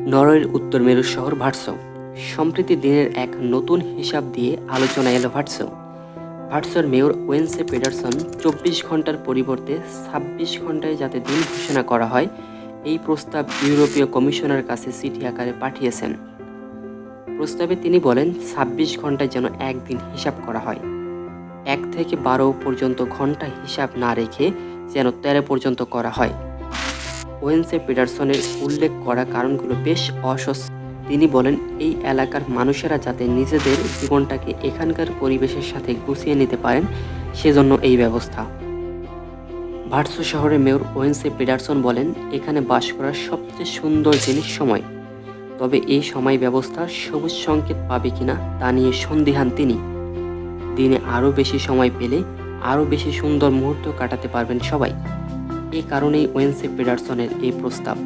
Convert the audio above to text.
নরওয়ের উত্তর মেরু শহর ভার্সো। সম্প্রতি দিনের এক নতুন হিসাব দিয়ে আলোচনা এলো ভার্সোর মেয়র ওয়েন্সে পেডারসন ২৪ ঘন্টার পরিবর্তে ২৬ ঘন্টায় যাতে দিন ঘোষণা করা হয়, এই প্রস্তাব ইউরোপীয় কমিশনের কাছে চিঠি আকারে পাঠিয়েছেন। প্রস্তাবে তিনি বলেন ২৬ ঘন্টায় যেন একদিন হিসাব করা হয়, ১ থেকে ১২ পর্যন্ত ঘন্টা হিসাব না রেখে যেন ১৩ পর্যন্ত করা হয়। ওয়েন্সে পেডারসনের উল্লেখ করা কারণগুলো বেশ অস্বস্তি। তিনি বলেন এই এলাকার মানুষেরা যাতে নিজেদের জীবনটাকে এখানকার পরিবেশের সাথে গুছিয়ে নিতে পারেন, সেজন্য এই ব্যবস্থা। ভার্সো শহরের মেয়র ওয়েন্সে পেডারসন বলেন, এখানে বাস করার সবচেয়ে সুন্দর জিনিস সময়, তবে এই সময় ব্যবস্থা সবুজ সংকেত পাবে কিনা তা নিয়ে সন্দিহান তিনি। দিনে আরও বেশি সময় পেলে আরও বেশি সুন্দর মুহূর্ত কাটাতে পারবেন সবাই। এই কারণেই ওয়েন্সে পেডারসনের এই প্রস্তাব।